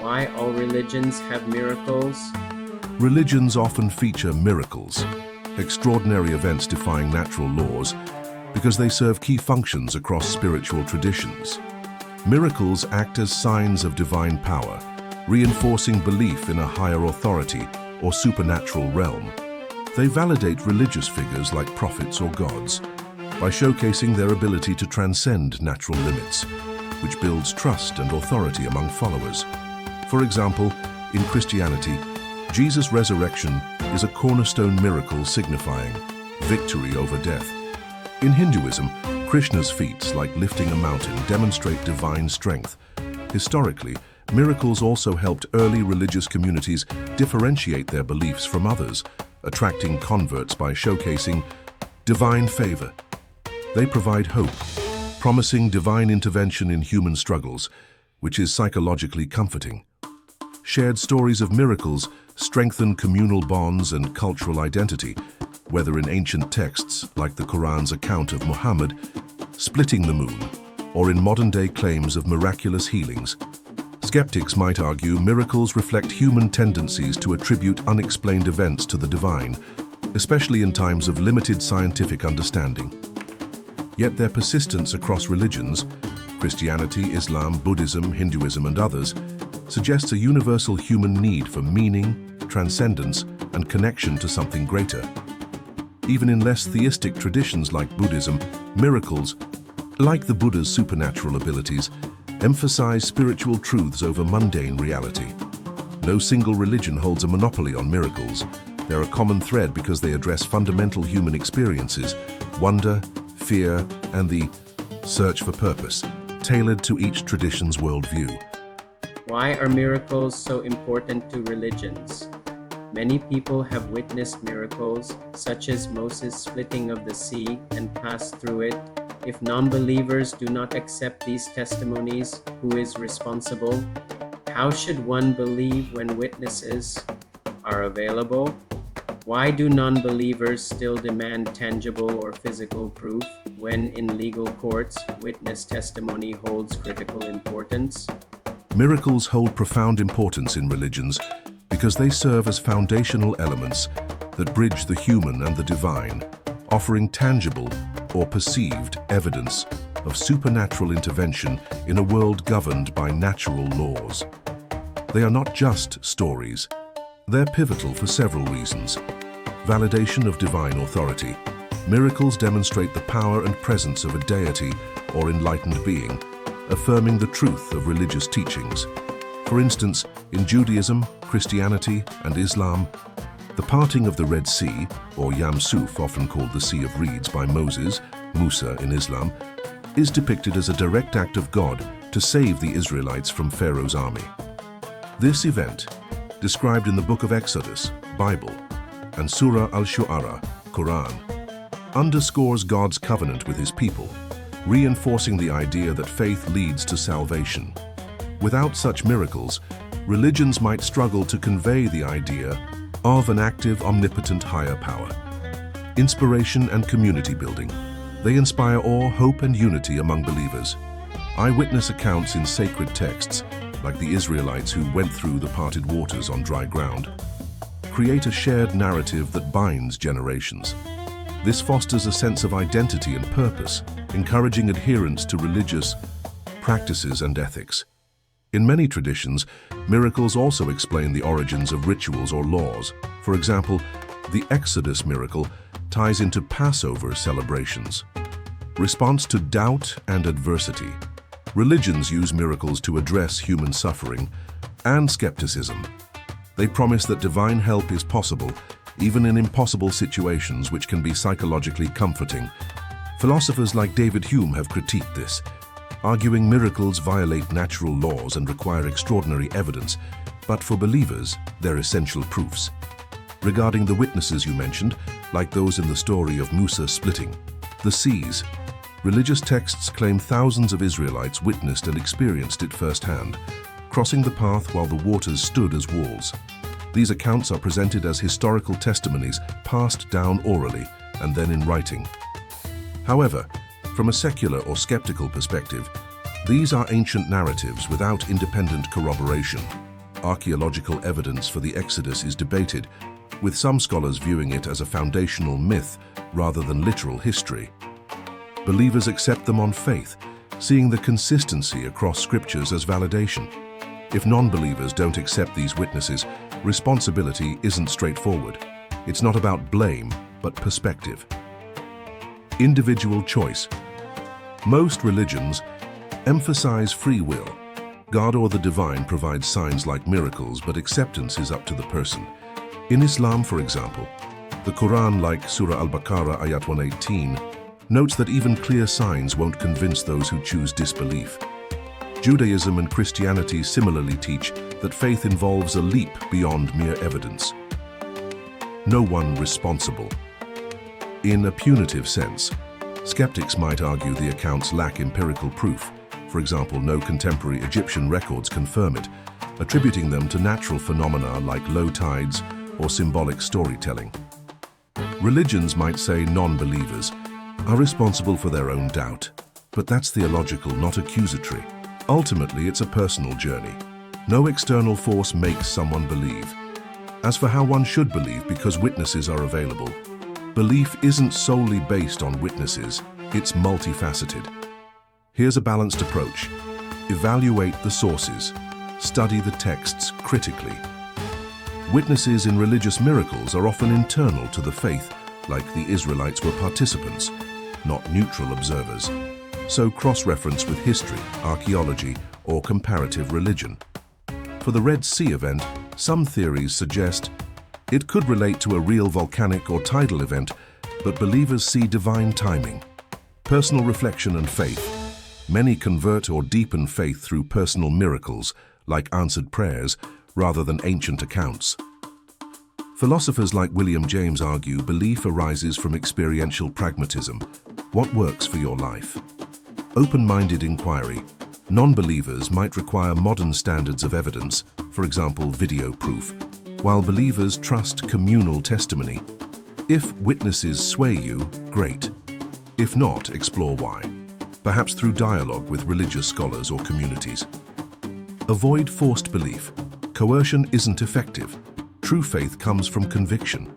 Why all religions have miracles? Religions often feature miracles, extraordinary events defying natural laws, because they serve key functions across spiritual traditions. Miracles act as signs of divine power, reinforcing belief in a higher authority or supernatural realm. They validate religious figures like prophets or gods by showcasing their ability to transcend natural limits, which builds trust and authority among followers. For example, in Christianity, Jesus' resurrection is a cornerstone miracle signifying victory over death. In Hinduism, Krishna's feats, like lifting a mountain, demonstrate divine strength. Historically, miracles also helped early religious communities differentiate their beliefs from others, attracting converts by showcasing divine favor. They provide hope, promising divine intervention in human struggles, which is psychologically comforting. Shared stories of miracles strengthen communal bonds and cultural identity, whether in ancient texts like the Quran's account of Muhammad splitting the moon, or in modern-day claims of miraculous healings. Skeptics might argue miracles reflect human tendencies to attribute unexplained events to the divine, especially in times of limited scientific understanding. Yet their persistence across religions, Christianity, Islam, Buddhism, Hinduism, and others, suggests a universal human need for meaning, transcendence, and connection to something greater. Even in less theistic traditions like Buddhism, miracles, like the Buddha's supernatural abilities, emphasize spiritual truths over mundane reality. No single religion holds a monopoly on miracles. They're a common thread because they address fundamental human experiences, wonder, fear, and the search for purpose, tailored to each tradition's worldview. Why are miracles so important to religions? Many people have witnessed miracles, such as Moses' splitting of the sea and passed through it. If non-believers do not accept these testimonies, who is responsible? How should one believe when witnesses are available? Why do non-believers still demand tangible or physical proof when in legal courts, witness testimony holds critical importance? Miracles hold profound importance in religions because they serve as foundational elements that bridge the human and the divine, offering tangible or perceived evidence of supernatural intervention in a world governed by natural laws. They are not just stories. They're pivotal for several reasons. Validation of divine authority. Miracles demonstrate the power and presence of a deity or enlightened being, affirming the truth of religious teachings. For instance, in Judaism, Christianity, and Islam, the parting of the Red Sea, or Yam Suf, often called the Sea of Reeds by Moses, Musa in Islam, is depicted as a direct act of God to save the Israelites from Pharaoh's army. This event, described in the Book of Exodus, Bible, and Surah Al-Shu'ara, Quran, underscores God's covenant with his people, reinforcing the idea that faith leads to salvation. Without such miracles, religions might struggle to convey the idea of an active, omnipotent higher power. Inspiration and community building. They inspire awe, hope, and unity among believers. Eyewitness accounts in sacred texts, like the Israelites who went through the parted waters on dry ground, create a shared narrative that binds generations. This fosters a sense of identity and purpose, encouraging adherence to religious practices and ethics. In many traditions, miracles also explain the origins of rituals or laws. For example, the Exodus miracle ties into Passover celebrations. Response to doubt and adversity. Religions use miracles to address human suffering and skepticism. They promise that divine help is possible, even in impossible situations, which can be psychologically comforting. Philosophers like David Hume have critiqued this, arguing miracles violate natural laws and require extraordinary evidence, but for believers, they're essential proofs. Regarding the witnesses you mentioned, like those in the story of Musa splitting the seas, religious texts claim thousands of Israelites witnessed and experienced it firsthand, crossing the path while the waters stood as walls. These accounts are presented as historical testimonies passed down orally and then in writing. However, from a secular or skeptical perspective, these are ancient narratives without independent corroboration. archaeological evidence for the Exodus is debated, with some scholars viewing it as a foundational myth rather than literal history. Believers accept them on faith, seeing the consistency across scriptures as validation. If non-believers don't accept these witnesses, responsibility isn't straightforward. It's not about blame, but perspective. Individual choice. Most religions emphasize free will. God or the divine provides signs like miracles, but acceptance is up to the person. In Islam, for example, the Quran, like Surah Al-Baqarah, Ayat 118, notes that even clear signs won't convince those who choose disbelief. Judaism and Christianity similarly teach that faith involves a leap beyond mere evidence. No one responsible. In a punitive sense, skeptics might argue the accounts lack empirical proof. For example, no contemporary Egyptian records confirm it, attributing them to natural phenomena like low tides or symbolic storytelling. Religions might say non-believers are responsible for their own doubt, but that's theological, not accusatory. Ultimately, it's a personal journey. No external force makes someone believe. As for how one should believe, because witnesses are available, belief isn't solely based on witnesses, it's multifaceted. Here's a balanced approach. Evaluate the sources. Study the texts critically. Witnesses in religious miracles are often internal to the faith, like the Israelites were participants, not neutral observers. So cross-reference with history, archaeology, or comparative religion. For the Red Sea event, some theories suggest it could relate to a real volcanic or tidal event, but believers see divine timing. Personal reflection and faith. Many convert or deepen faith through personal miracles, like answered prayers, rather than ancient accounts. Philosophers like William James argue belief arises from experiential pragmatism. What works for your life? Open-minded inquiry. Non-believers might require modern standards of evidence, for example, video proof, while believers trust communal testimony. If witnesses sway you, great. If not, explore why. Perhaps through dialogue with religious scholars or communities. Avoid forced belief. Coercion isn't effective. True faith comes from conviction.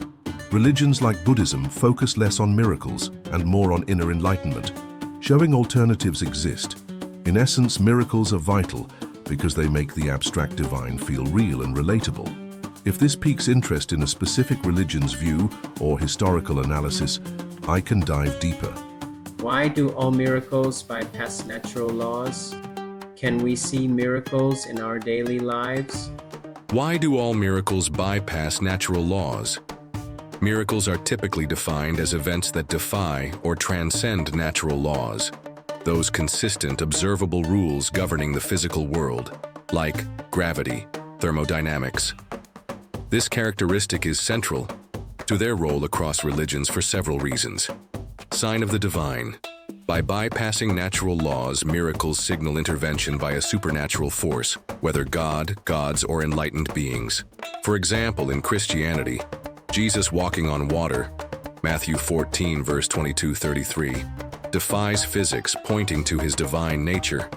Religions like Buddhism focus less on miracles and more on inner enlightenment, showing alternatives exist. In essence, miracles are vital because they make the abstract divine feel real and relatable. If this piques interest in a specific religion's view or historical analysis, I can dive deeper. Why do all miracles bypass natural laws? Can we see miracles in our daily lives? Why do all miracles bypass natural laws? Miracles are typically defined as events that defy or transcend natural laws, those consistent, observable rules governing the physical world, like gravity, thermodynamics. This characteristic is central to their role across religions for several reasons. Sign of the divine. By bypassing natural laws, miracles signal intervention by a supernatural force, whether God, gods, or enlightened beings. For example, in Christianity, Jesus walking on water, Matthew 14, verse 22-33, defies physics, pointing to his divine nature.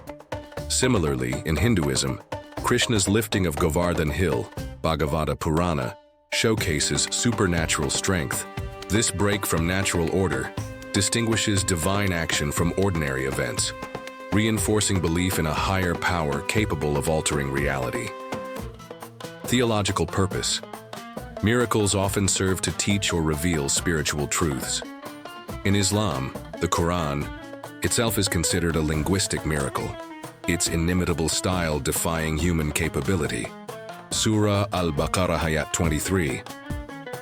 Similarly, in Hinduism, Krishna's lifting of Govardhan Hill, Bhagavata Purana, showcases supernatural strength. This break from natural order distinguishes divine action from ordinary events, reinforcing belief in a higher power capable of altering reality. Theological purpose. Miracles often serve to teach or reveal spiritual truths. In Islam, the Quran itself is considered a linguistic miracle, its inimitable style defying human capability. Surah Al-Baqarah Ayat 23.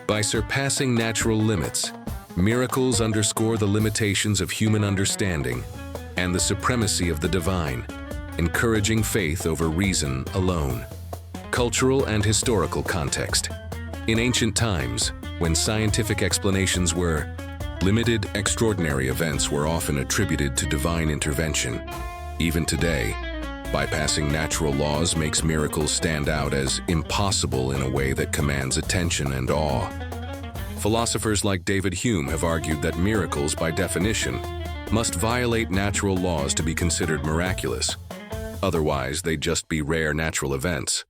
By surpassing natural limits, miracles underscore the limitations of human understanding and the supremacy of the divine, encouraging faith over reason alone. Cultural and historical context. In ancient times, when scientific explanations were limited, extraordinary events were often attributed to divine intervention. Even today, bypassing natural laws makes miracles stand out as impossible in a way that commands attention and awe. Philosophers like David Hume have argued that miracles, by definition, must violate natural laws to be considered miraculous. Otherwise, they'd just be rare natural events.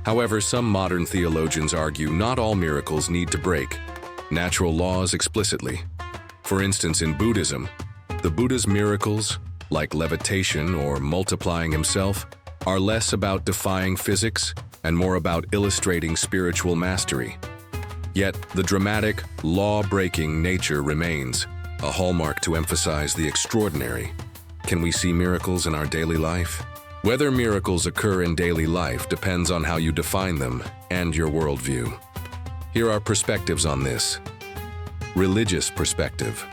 However, some modern theologians argue not all miracles need to break natural laws explicitly. For instance, in Buddhism, the Buddha's miracles, like levitation or multiplying himself, are less about defying physics and more about illustrating spiritual mastery. Yet, the dramatic, law-breaking nature remains, a hallmark to emphasize the extraordinary. Can we see miracles in our daily life? Whether miracles occur in daily life depends on how you define them and your worldview. Here are perspectives on this. Religious perspective.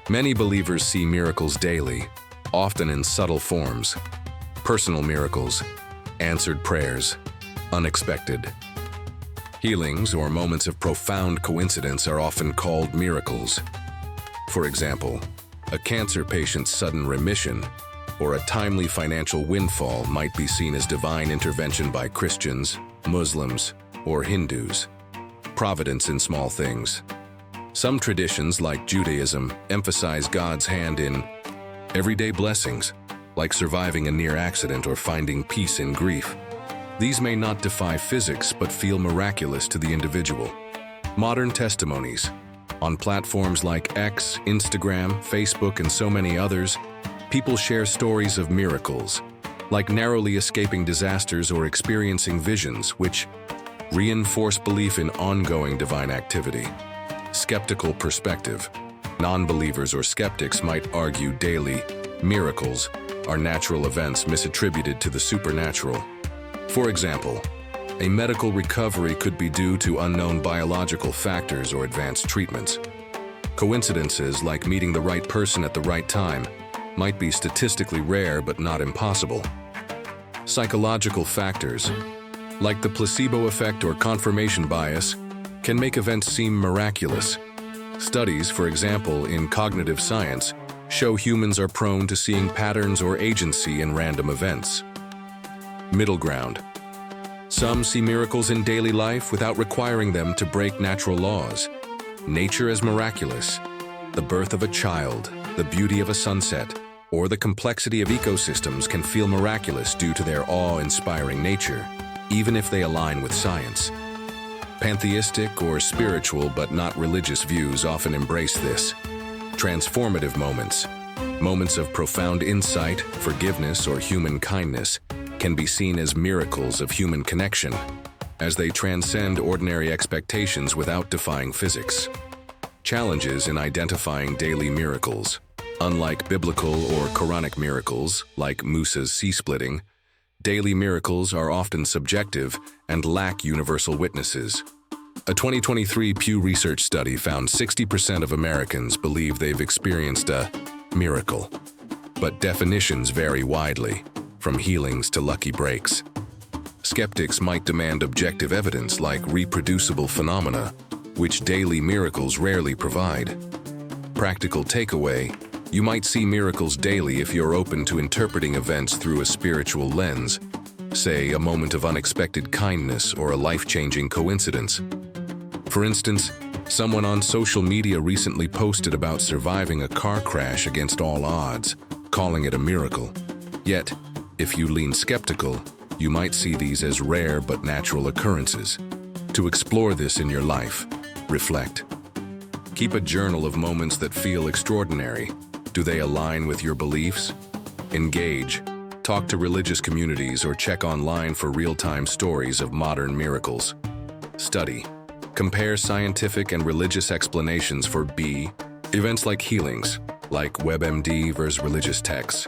Many believers see miracles daily, often in subtle forms. Personal miracles, answered prayers, unexpected. Healings or moments of profound coincidence are often called miracles. For example, a cancer patient's sudden remission or a timely financial windfall might be seen as divine intervention by Christians, Muslims, or Hindus. Providence in small things. Some traditions, like Judaism, emphasize God's hand in everyday blessings, like surviving a near accident or finding peace in grief. These may not defy physics, but feel miraculous to the individual. Modern testimonies. On platforms like X, Instagram, Facebook, and so many others, people share stories of miracles, like narrowly escaping disasters or experiencing visions, which reinforce belief in ongoing divine activity. Skeptical perspective. Non-believers or skeptics might argue daily miracles are natural events misattributed to the supernatural. For example, a medical recovery could be due to unknown biological factors or advanced treatments. Coincidences, like meeting the right person at the right time, might be statistically rare but not impossible. Psychological factors, like the placebo effect or confirmation bias, can make events seem miraculous. Studies, for example, in cognitive science, show humans are prone to seeing patterns or agency in random events. Middle ground. Some see miracles in daily life without requiring them to break natural laws. Nature as miraculous. The birth of a child, the beauty of a sunset, or the complexity of ecosystems can feel miraculous due to their awe-inspiring nature, even if they align with science. Pantheistic or spiritual but not religious views often embrace this. Transformative moments, moments of profound insight, forgiveness, or human kindness, can be seen as miracles of human connection, as they transcend ordinary expectations without defying physics. Challenges in identifying daily miracles. Unlike biblical or Quranic miracles, like Musa's sea-splitting, daily miracles are often subjective and lack universal witnesses. A 2023 Pew Research study found 60% of Americans believe they've experienced a miracle. But definitions vary widely, from healings to lucky breaks. Skeptics might demand objective evidence like reproducible phenomena, which daily miracles rarely provide. Practical takeaway: you might see miracles daily if you're open to interpreting events through a spiritual lens, say a moment of unexpected kindness or a life-changing coincidence. For instance, someone on social media recently posted about surviving a car crash against all odds, calling it a miracle. Yet, if you lean skeptical, you might see these as rare but natural occurrences. To explore this in your life, reflect. Keep a journal of moments that feel extraordinary. Do they align with your beliefs? Engage. Talk to religious communities or check online for real-time stories of modern miracles. Study. Compare scientific and religious explanations for events like healings, like WebMD versus religious texts.